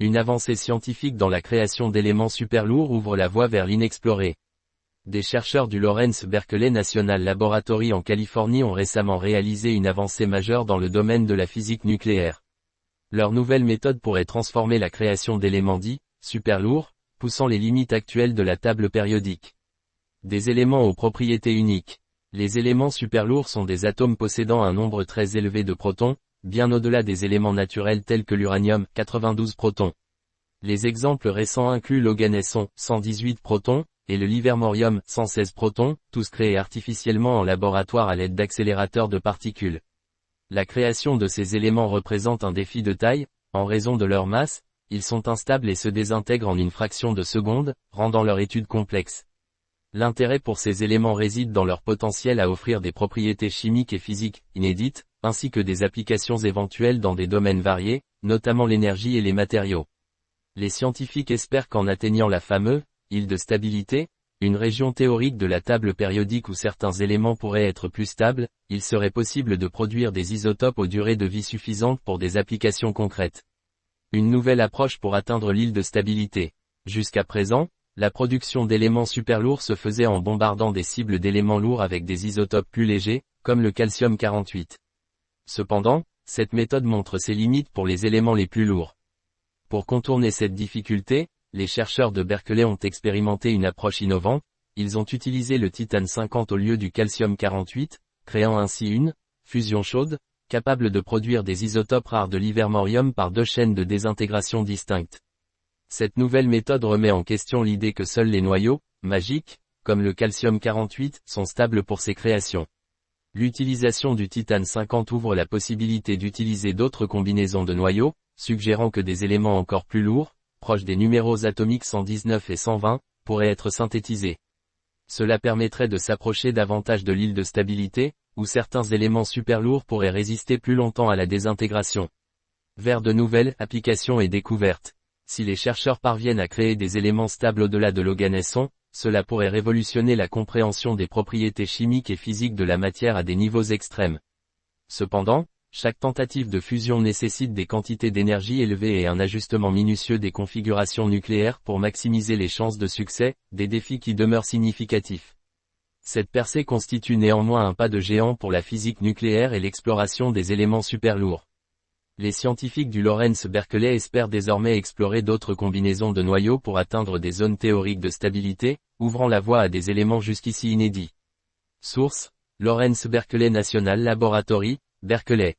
Une avancée scientifique dans la création d'éléments super lourds ouvre la voie vers l'inexploré. Des chercheurs du Lawrence Berkeley National Laboratory en Californie ont récemment réalisé une avancée majeure dans le domaine de la physique nucléaire. Leur nouvelle méthode pourrait transformer la création d'éléments dits super lourds, poussant les limites actuelles de la table périodique. Des éléments aux propriétés uniques. Les éléments superlourds sont des atomes possédant un nombre très élevé de protons, bien au-delà des éléments naturels tels que l'uranium, 92 protons. Les exemples récents incluent l'oganesson, 118 protons, et le livermorium, 116 protons, tous créés artificiellement en laboratoire à l'aide d'accélérateurs de particules. La création de ces éléments représente un défi de taille, en raison de leur masse, ils sont instables et se désintègrent en une fraction de seconde, rendant leur étude complexe. L'intérêt pour ces éléments réside dans leur potentiel à offrir des propriétés chimiques et physiques inédites, ainsi que des applications éventuelles dans des domaines variés, notamment l'énergie et les matériaux. Les scientifiques espèrent qu'en atteignant la fameuse île de stabilité, une région théorique de la table périodique où certains éléments pourraient être plus stables, il serait possible de produire des isotopes aux durées de vie suffisantes pour des applications concrètes. Une nouvelle approche pour atteindre l'île de stabilité. Jusqu'à présent, la production d'éléments superlourds se faisait en bombardant des cibles d'éléments lourds avec des isotopes plus légers, comme le calcium-48. Cependant, cette méthode montre ses limites pour les éléments les plus lourds. Pour contourner cette difficulté, les chercheurs de Berkeley ont expérimenté une approche innovante, ils ont utilisé le titane 50 au lieu du calcium-48, créant ainsi une fusion chaude, capable de produire des isotopes rares de livermorium par deux chaînes de désintégration distinctes. Cette nouvelle méthode remet en question l'idée que seuls les noyaux, magiques, comme le calcium-48, sont stables pour ces créations. L'utilisation du titane 50 ouvre la possibilité d'utiliser d'autres combinaisons de noyaux, suggérant que des éléments encore plus lourds, proches des numéros atomiques 119 et 120, pourraient être synthétisés. Cela permettrait de s'approcher davantage de l'île de stabilité, où certains éléments superlourds pourraient résister plus longtemps à la désintégration. Vers de nouvelles applications et découvertes. Si les chercheurs parviennent à créer des éléments stables au-delà de l'oganesson, cela pourrait révolutionner la compréhension des propriétés chimiques et physiques de la matière à des niveaux extrêmes. Cependant, chaque tentative de fusion nécessite des quantités d'énergie élevées et un ajustement minutieux des configurations nucléaires pour maximiser les chances de succès, des défis qui demeurent significatifs. Cette percée constitue néanmoins un pas de géant pour la physique nucléaire et l'exploration des éléments superlourds. Les scientifiques du Lawrence Berkeley espèrent désormais explorer d'autres combinaisons de noyaux pour atteindre des zones théoriques de stabilité, ouvrant la voie à des éléments jusqu'ici inédits. Source: Lawrence Berkeley National Laboratory, Berkeley.